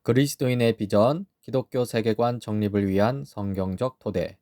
그리스도인의 비전, 기독교 세계관 정립을 위한 성경적 토대.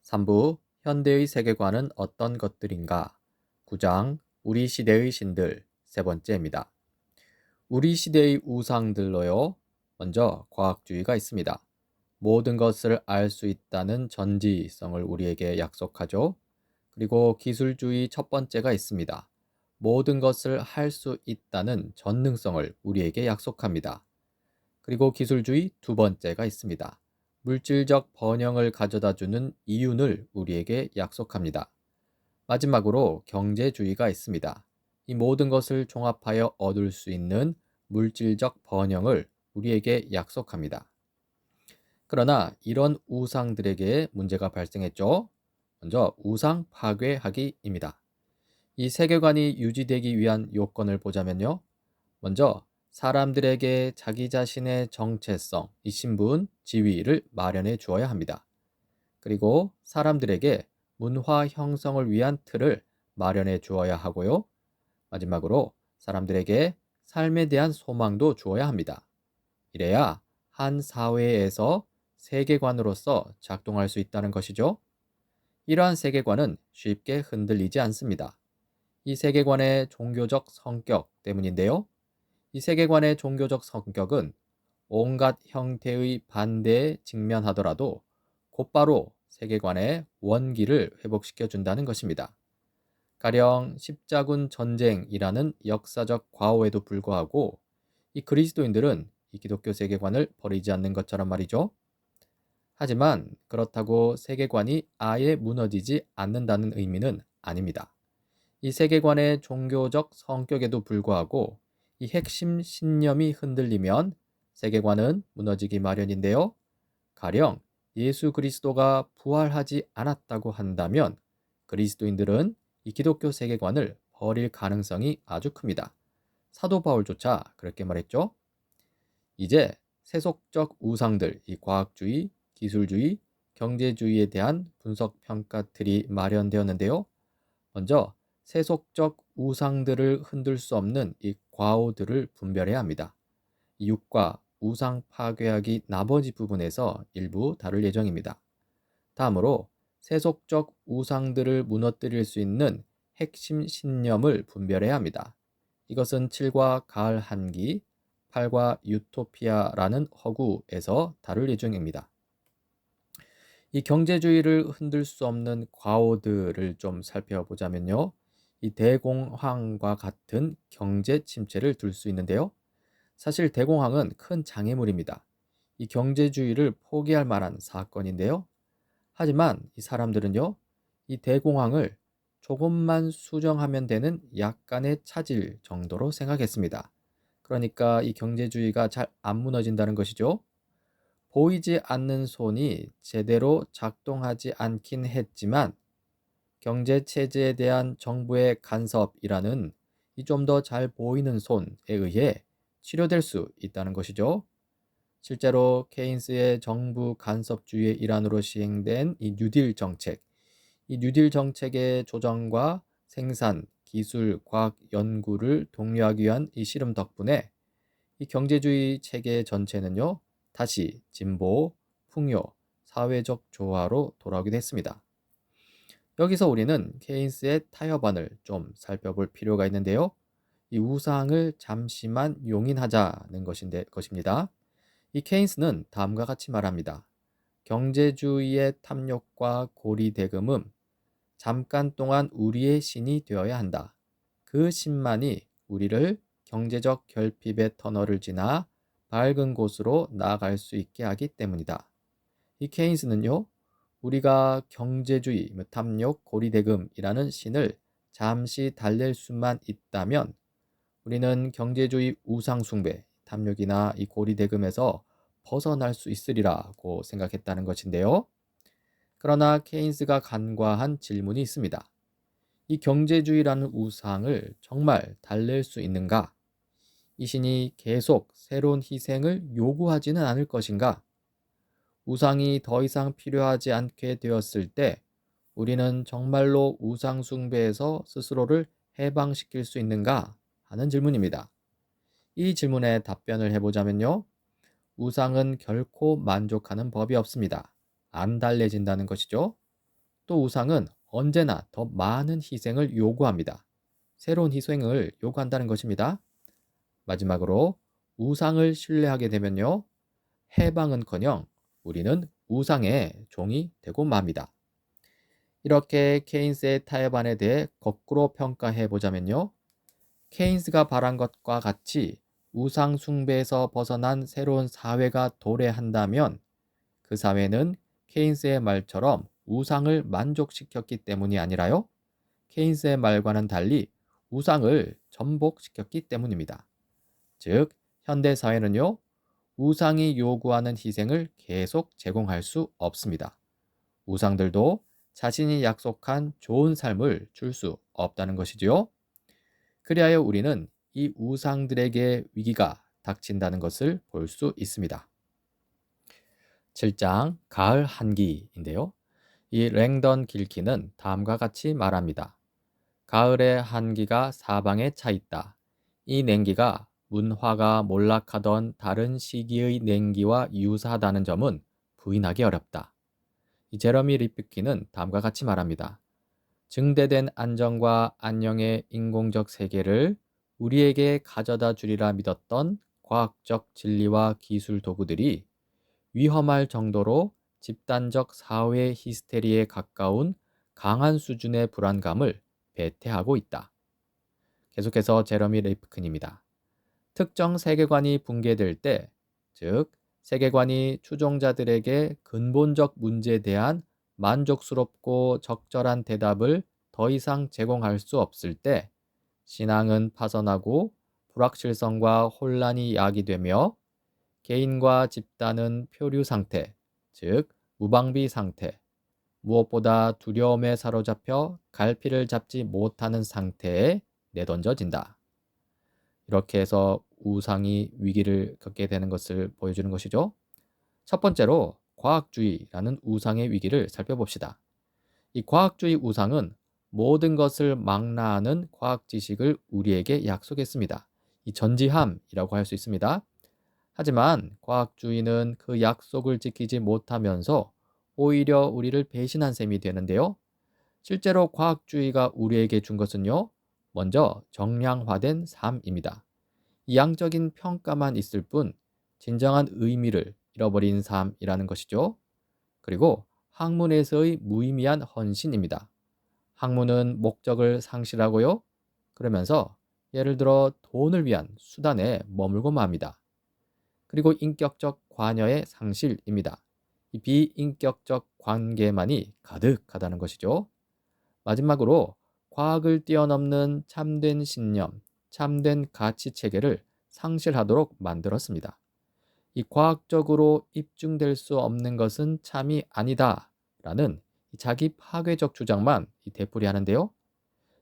3부, 현대의 세계관은 어떤 것들인가? 9장, 우리 시대의 신들, 세 번째입니다. 우리 시대의 우상들로요. 먼저 과학주의가 있습니다. 모든 것을 알 수 있다는 전지성을 우리에게 약속하죠. 그리고 기술주의 첫 번째가 있습니다. 모든 것을 할 수 있다는 전능성을 우리에게 약속합니다. 그리고 기술주의 두 번째가 있습니다. 물질적 번영을 가져다주는 이윤을 우리에게 약속합니다. 마지막으로 경제주의가 있습니다. 이 모든 것을 종합하여 얻을 수 있는 물질적 번영을 우리에게 약속합니다. 그러나 이런 우상들에게 문제가 발생했죠. 먼저 우상 파괴하기입니다. 이 세계관이 유지되기 위한 요건을 보자면요. 먼저 사람들에게 자기 자신의 정체성, 이 신분, 지위를 마련해 주어야 합니다. 그리고 사람들에게 문화 형성을 위한 틀을 마련해 주어야 하고요. 마지막으로 사람들에게 삶에 대한 소망도 주어야 합니다. 이래야 한 사회에서 세계관으로서 작동할 수 있다는 것이죠. 이러한 세계관은 쉽게 흔들리지 않습니다. 이 세계관의 종교적 성격 때문인데요. 이 세계관의 종교적 성격은 온갖 형태의 반대에 직면하더라도 곧바로 세계관의 원기를 회복시켜 준다는 것입니다. 가령 십자군 전쟁이라는 역사적 과오에도 불구하고 이 그리스도인들은 이 기독교 세계관을 버리지 않는 것처럼 말이죠. 하지만 그렇다고 세계관이 아예 무너지지 않는다는 의미는 아닙니다. 이 세계관의 종교적 성격에도 불구하고 이 핵심 신념이 흔들리면 세계관은 무너지기 마련인데요. 가령 예수 그리스도가 부활하지 않았다고 한다면 그리스도인들은 이 기독교 세계관을 버릴 가능성이 아주 큽니다. 사도 바울조차 그렇게 말했죠. 이제 세속적 우상들, 이 과학주의, 기술주의, 경제주의에 대한 분석 평가 틀이 마련되었는데요. 먼저 세속적 우상들을 흔들 수 없는 이 과오들을 분별해야 합니다. 이 육과 우상 파괴하기 나머지 부분에서 일부 다룰 예정입니다. 다음으로 세속적 우상들을 무너뜨릴 수 있는 핵심 신념을 분별해야 합니다. 이것은 7과 가을 한기, 8과 유토피아라는 허구에서 다룰 예정입니다. 이 경제주의를 흔들 수 없는 과오들을 좀 살펴보자면요. 이 대공황과 같은 경제 침체를 들 수 있는데요. 사실 대공황은 큰 장애물입니다. 이 경제주의를 포기할 만한 사건인데요. 하지만 이 사람들은요, 이 대공황을 조금만 수정하면 되는 약간의 차질 정도로 생각했습니다. 그러니까 이 경제주의가 잘 안 무너진다는 것이죠. 보이지 않는 손이 제대로 작동하지 않긴 했지만 경제 체제에 대한 정부의 간섭이라는 이 좀 더 잘 보이는 손에 의해 치료될 수 있다는 것이죠. 실제로 케인스의 정부 간섭주의의 일환으로 시행된 이 뉴딜 정책, 이 뉴딜 정책의 조정과 생산, 기술, 과학 연구를 독려하기 위한 이 실험 덕분에 이 경제주의 체계 전체는요, 다시 진보, 풍요, 사회적 조화로 돌아오기도 했습니다. 여기서 우리는 케인스의 타협안을 좀 살펴볼 필요가 있는데요. 이 우상을 잠시만 용인하자는 것입니다. 이 케인스는 다음과 같이 말합니다. 경제주의의 탐욕과 고리대금은 잠깐 동안 우리의 신이 되어야 한다. 그 신만이 우리를 경제적 결핍의 터널을 지나 밝은 곳으로 나아갈 수 있게 하기 때문이다. 이 케인스는요, 우리가 경제주의, 탐욕, 고리대금이라는 신을 잠시 달랠 수만 있다면 우리는 경제주의 우상숭배, 탐욕이나 이 고리대금에서 벗어날 수 있으리라고 생각했다는 것인데요. 그러나 케인스가 간과한 질문이 있습니다. 이 경제주의라는 우상을 정말 달랠 수 있는가? 이 신이 계속 새로운 희생을 요구하지는 않을 것인가? 우상이 더 이상 필요하지 않게 되었을 때 우리는 정말로 우상 숭배에서 스스로를 해방시킬 수 있는가 하는 질문입니다. 이 질문에 답변을 해보자면요. 우상은 결코 만족하는 법이 없습니다. 안 달래진다는 것이죠. 또 우상은 언제나 더 많은 희생을 요구합니다. 새로운 희생을 요구한다는 것입니다. 마지막으로 우상을 신뢰하게 되면요. 해방은커녕 우리는 우상의 종이 되고 맙니다. 이렇게 케인스의 타협안에 대해 거꾸로 평가해 보자면요. 케인스가 바란 것과 같이 우상 숭배에서 벗어난 새로운 사회가 도래한다면 그 사회는 케인스의 말처럼 우상을 만족시켰기 때문이 아니라요. 케인스의 말과는 달리 우상을 전복시켰기 때문입니다. 즉, 현대 사회는요. 우상이 요구하는 희생을 계속 제공할 수 없습니다. 우상들도 자신이 약속한 좋은 삶을 줄 수 없다는 것이지요. 그리하여 우리는 이 우상들에게 위기가 닥친다는 것을 볼 수 있습니다. 7장 가을 한기인데요. 이 랭던 길키는 다음과 같이 말합니다. 가을의 한기가 사방에 차 있다. 이 냉기가 문화가 몰락하던 다른 시기의 냉기와 유사하다는 점은 부인하기 어렵다. 이 제러미 리프키는 다음과 같이 말합니다. 증대된 안정과 안녕의 인공적 세계를 우리에게 가져다 주리라 믿었던 과학적 진리와 기술 도구들이 위험할 정도로 집단적 사회 히스테리에 가까운 강한 수준의 불안감을 배태하고 있다. 계속해서 제러미 레이프킨입니다. 특정 세계관이 붕괴될 때, 즉 세계관이 추종자들에게 근본적 문제에 대한 만족스럽고 적절한 대답을 더 이상 제공할 수 없을 때 신앙은 파선하고 불확실성과 혼란이 야기되며 개인과 집단은 표류 상태, 즉 무방비 상태, 무엇보다 두려움에 사로잡혀 갈피를 잡지 못하는 상태에 내던져진다. 이렇게 해서 우상이 위기를 겪게 되는 것을 보여주는 것이죠. 첫 번째로 과학주의라는 우상의 위기를 살펴봅시다. 이 과학주의 우상은 모든 것을 망라하는 과학 지식을 우리에게 약속했습니다. 이 전지함이라고 할 수 있습니다. 하지만 과학주의는 그 약속을 지키지 못하면서 오히려 우리를 배신한 셈이 되는데요. 실제로 과학주의가 우리에게 준 것은요. 먼저 정량화된 삶입니다. 이양적인 평가만 있을 뿐 진정한 의미를 잃어버린 삶이라는 것이죠. 그리고 학문에서의 무의미한 헌신입니다. 학문은 목적을 상실하고요. 그러면서 예를 들어 돈을 위한 수단에 머물고 맙니다. 그리고 인격적 관여의 상실입니다. 이 비인격적 관계만이 가득하다는 것이죠. 마지막으로 과학을 뛰어넘는 참된 신념, 참된 가치 체계를 상실하도록 만들었습니다. 이 과학적으로 입증될 수 없는 것은 참이 아니다 라는 자기 파괴적 주장만 되풀이하는데요.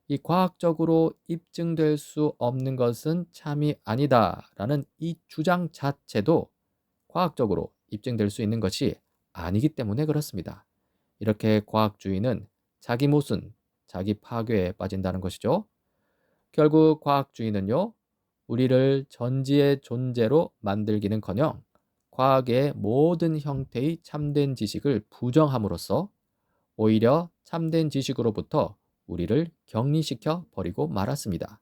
이 과학적으로 입증될 수 없는 것은 참이 아니다 라는 이 주장 자체도 과학적으로 입증될 수 있는 것이 아니기 때문에 그렇습니다. 이렇게 과학주의는 자기 모순, 자기 파괴에 빠진다는 것이죠. 결국 과학주의는요, 우리를 전지의 존재로 만들기는커녕 과학의 모든 형태의 참된 지식을 부정함으로써 오히려 참된 지식으로부터 우리를 격리시켜 버리고 말았습니다.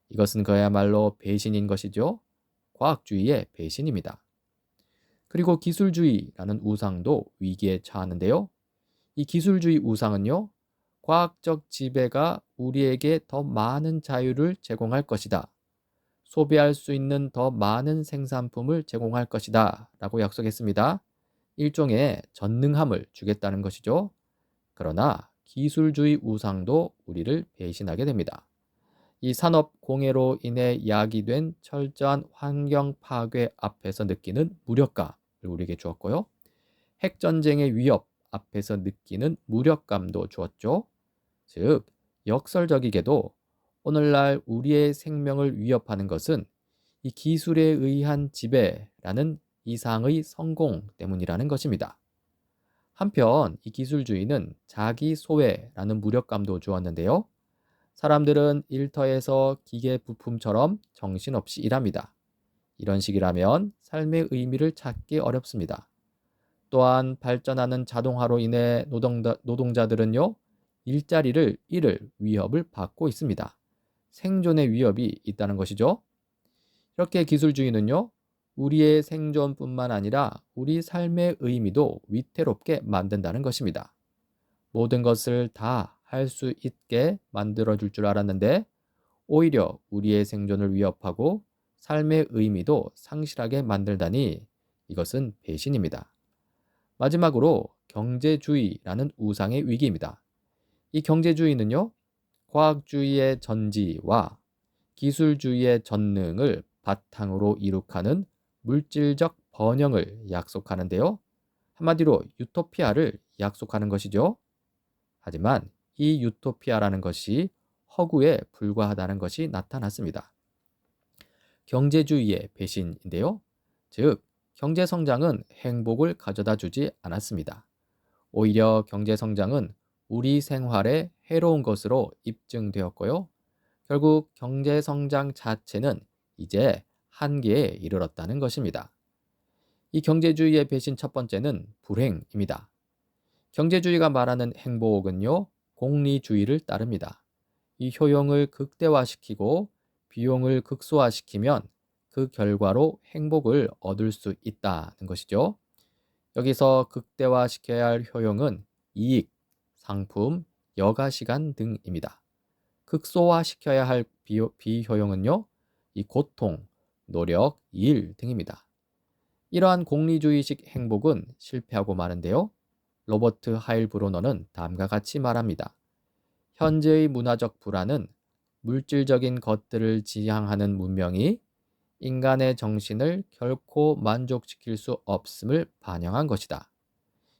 이것은 그야말로 배신인 것이죠. 과학주의의 배신입니다. 그리고 기술주의라는 우상도 위기에 처하는데요. 이 기술주의 우상은요, 과학적 지배가 우리에게 더 많은 자유를 제공할 것이다. 소비할 수 있는 더 많은 생산품을 제공할 것이다. 라고 약속했습니다. 일종의 전능함을 주겠다는 것이죠. 그러나 기술주의 우상도 우리를 배신하게 됩니다. 이 산업 공해로 인해 야기된 철저한 환경 파괴 앞에서 느끼는 무력감을 우리에게 주었고요. 핵전쟁의 위협 앞에서 느끼는 무력감도 주었죠. 즉, 역설적이게도 오늘날 우리의 생명을 위협하는 것은 이 기술에 의한 지배라는 이상의 성공 때문이라는 것입니다. 한편 이 기술주의는 자기 소외라는 무력감도 주었는데요. 사람들은 일터에서 기계 부품처럼 정신없이 일합니다. 이런 식이라면 삶의 의미를 찾기 어렵습니다. 또한 발전하는 자동화로 인해 노동자들은요, 일자리를 잃을 위협을 받고 있습니다. 생존의 위협이 있다는 것이죠. 이렇게 기술주의는요, 우리의 생존뿐만 아니라 우리 삶의 의미도 위태롭게 만든다는 것입니다. 모든 것을 다 할 수 있게 만들어줄 줄 알았는데 오히려 우리의 생존을 위협하고 삶의 의미도 상실하게 만들다니 이것은 배신입니다. 마지막으로 경제주의라는 우상의 위기입니다. 이 경제주의는요, 과학주의의 전지와 기술주의의 전능을 바탕으로 이룩하는 물질적 번영을 약속하는데요. 한마디로 유토피아를 약속하는 것이죠. 하지만 이 유토피아라는 것이 허구에 불과하다는 것이 나타났습니다. 경제주의의 배신인데요. 즉, 경제성장은 행복을 가져다 주지 않았습니다. 오히려 경제성장은 우리 생활에 해로운 것으로 입증되었고요. 결국 경제성장 자체는 이제 한계에 이르렀다는 것입니다. 이 경제주의의 배신 첫 번째는 불행입니다. 경제주의가 말하는 행복은요, 공리주의를 따릅니다. 이 효용을 극대화시키고 비용을 극소화시키면 그 결과로 행복을 얻을 수 있다는 것이죠. 여기서 극대화시켜야 할 효용은 이익, 상품, 여가시간 등입니다. 극소화시켜야 할 비효용은요, 이 고통, 노력, 일 등입니다. 이러한 공리주의식 행복은 실패하고 마는데요. 로버트 하일브로너는 다음과 같이 말합니다. 현재의 문화적 불안은 물질적인 것들을 지향하는 문명이 인간의 정신을 결코 만족시킬 수 없음을 반영한 것이다.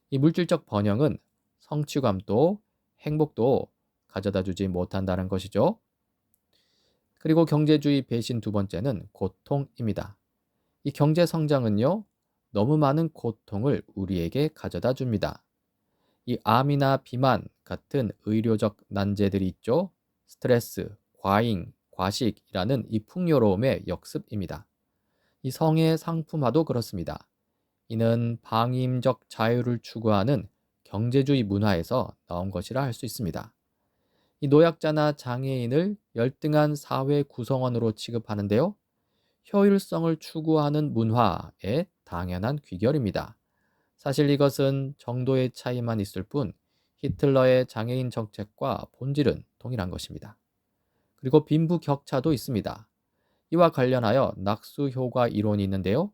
이 물질적 번영은 성취감도 행복도 가져다 주지 못한다는 것이죠. 그리고 경제주의 배신 두 번째는 고통입니다. 이 경제 성장은요, 너무 많은 고통을 우리에게 가져다 줍니다. 이 암이나 비만 같은 의료적 난제들이 있죠. 스트레스, 과잉, 과식이라는 이 풍요로움의 역습입니다. 이 성의 상품화도 그렇습니다. 이는 방임적 자유를 추구하는 경제주의 문화에서 나온 것이라 할 수 있습니다. 이 노약자나 장애인을 열등한 사회 구성원으로 취급하는데요. 효율성을 추구하는 문화의 당연한 귀결입니다. 사실 이것은 정도의 차이만 있을 뿐 히틀러의 장애인 정책과 본질은 동일한 것입니다. 그리고 빈부격차도 있습니다. 이와 관련하여 낙수 효과 이론이 있는데요.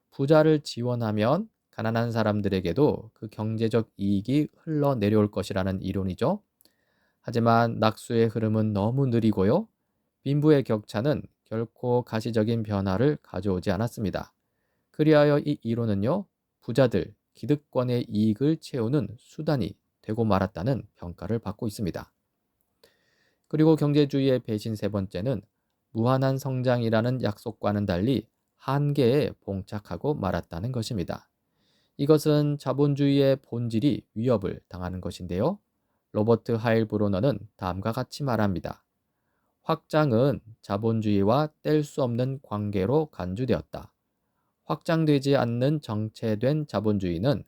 부자를 지원하면 가난한 사람들에게도 그 경제적 이익이 흘러내려올 것이라는 이론이죠. 하지만 낙수의 흐름은 너무 느리고요. 빈부의 격차는 결코 가시적인 변화를 가져오지 않았습니다. 그리하여 이 이론은요, 부자들, 기득권의 이익을 채우는 수단이 되고 말았다는 평가를 받고 있습니다. 그리고 경제주의의 배신 세 번째는 무한한 성장이라는 약속과는 달리 한계에 봉착하고 말았다는 것입니다. 이것은 자본주의의 본질이 위협을 당하는 것인데요. 로버트 하일브로너는 다음과 같이 말합니다. 확장은 자본주의와 뗄 수 없는 관계로 간주되었다. 확장되지 않는 정체된 자본주의는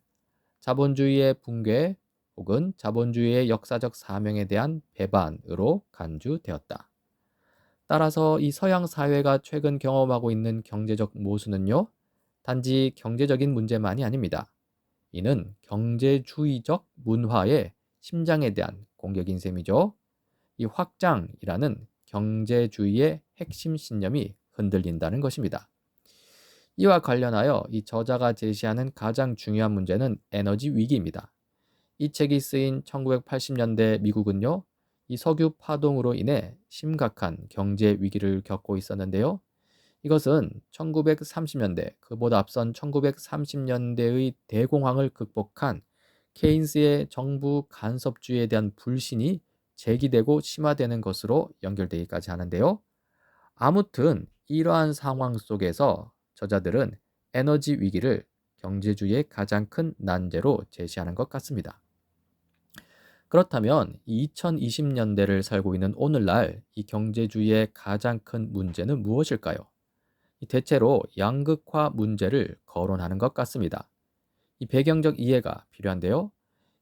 자본주의의 붕괴 혹은 자본주의의 역사적 사명에 대한 배반으로 간주되었다. 따라서 이 서양 사회가 최근 경험하고 있는 경제적 모순은요, 단지 경제적인 문제만이 아닙니다. 이는 경제주의적 문화의 심장에 대한 공격인 셈이죠. 이 확장이라는 경제주의의 핵심 신념이 흔들린다는 것입니다. 이와 관련하여 이 저자가 제시하는 가장 중요한 문제는 에너지 위기입니다. 이 책이 쓰인 1980년대 미국은요, 이 석유 파동으로 인해 심각한 경제 위기를 겪고 있었는데요. 이것은 1930년대, 그보다 앞선 1930년대의 대공황을 극복한 케인스의 정부 간섭주의에 대한 불신이 제기되고 심화되는 것으로 연결되기까지 하는데요. 아무튼 이러한 상황 속에서 저자들은 에너지 위기를 경제주의의 가장 큰 난제로 제시하는 것 같습니다. 그렇다면 2020년대를 살고 있는 오늘날 이 경제주의의 가장 큰 문제는 무엇일까요? 대체로 양극화 문제를 거론하는 것 같습니다. 이 배경적 이해가 필요한데요.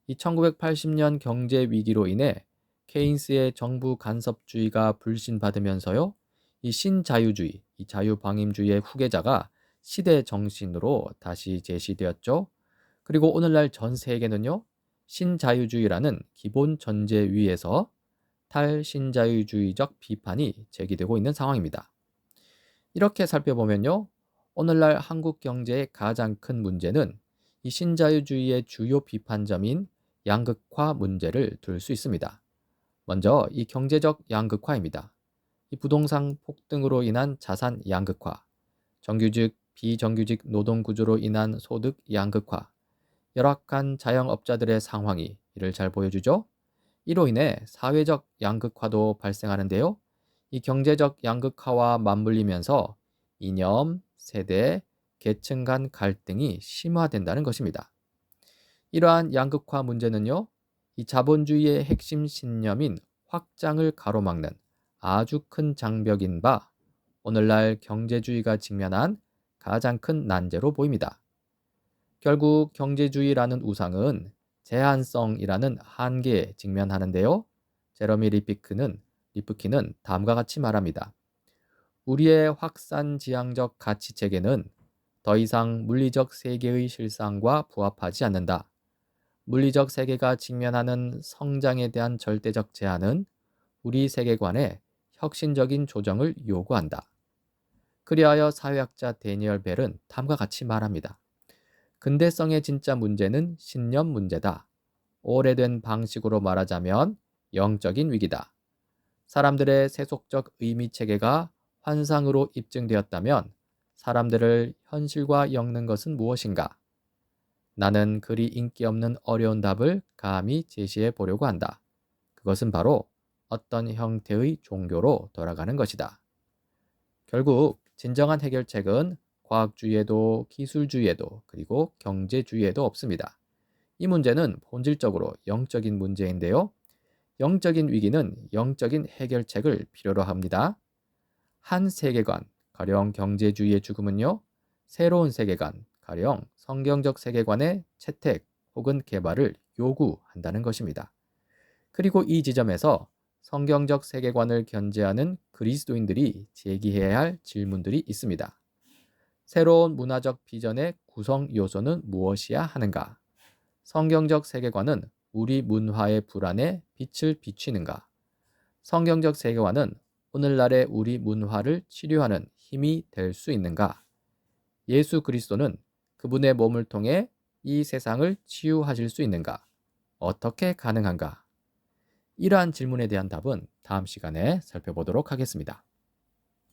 이 1980년 경제 위기로 인해 케인스의 정부 간섭주의가 불신받으면서요. 이 신자유주의, 이 자유방임주의의 후계자가 시대 정신으로 다시 제시되었죠. 그리고 오늘날 전 세계는요. 신자유주의라는 기본 전제 위에서 탈신자유주의적 비판이 제기되고 있는 상황입니다. 이렇게 살펴보면요. 오늘날 한국 경제의 가장 큰 문제는 이 신자유주의의 주요 비판점인 양극화 문제를 들 수 있습니다. 먼저 이 경제적 양극화입니다. 이 부동산 폭등으로 인한 자산 양극화, 정규직, 비정규직 노동 구조로 인한 소득 양극화, 열악한 자영업자들의 상황이 이를 잘 보여주죠. 이로 인해 사회적 양극화도 발생하는데요. 이 경제적 양극화와 맞물리면서 이념, 세대, 계층 간 갈등이 심화된다는 것입니다. 이러한 양극화 문제는요, 이 자본주의의 핵심 신념인 확장을 가로막는 아주 큰 장벽인 바 오늘날 경제주의가 직면한 가장 큰 난제로 보입니다. 결국 경제주의라는 우상은 제한성이라는 한계에 직면하는데요. 제러미 리프키는 다음과 같이 말합니다. 우리의 확산지향적 가치체계는 더 이상 물리적 세계의 실상과 부합하지 않는다. 물리적 세계가 직면하는 성장에 대한 절대적 제한은 우리 세계관의 혁신적인 조정을 요구한다. 그리하여 사회학자 데니얼 벨은 다음과 같이 말합니다. 근대성의 진짜 문제는 신념 문제다. 오래된 방식으로 말하자면 영적인 위기다. 사람들의 세속적 의미 체계가 환상으로 입증되었다면 사람들을 현실과 엮는 것은 무엇인가? 나는 그리 인기 없는 어려운 답을 감히 제시해 보려고 한다. 그것은 바로 어떤 형태의 종교로 돌아가는 것이다. 결국 진정한 해결책은 과학주의에도 기술주의에도 그리고 경제주의에도 없습니다. 이 문제는 본질적으로 영적인 문제인데요. 영적인 위기는 영적인 해결책을 필요로 합니다. 한 세계관, 가령 경제주의의 죽음은요, 새로운 세계관, 가령 성경적 세계관의 채택 혹은 개발을 요구한다는 것입니다. 그리고 이 지점에서 성경적 세계관을 견제하는 그리스도인들이 제기해야 할 질문들이 있습니다. 새로운 문화적 비전의 구성 요소는 무엇이야 하는가? 성경적 세계관은 우리 문화의 불안에 빛을 비추는가? 성경적 세계관은 오늘날의 우리 문화를 치료하는 힘이 될 수 있는가? 예수 그리스도는 그분의 몸을 통해 이 세상을 치유하실 수 있는가? 어떻게 가능한가? 이러한 질문에 대한 답은 다음 시간에 살펴보도록 하겠습니다.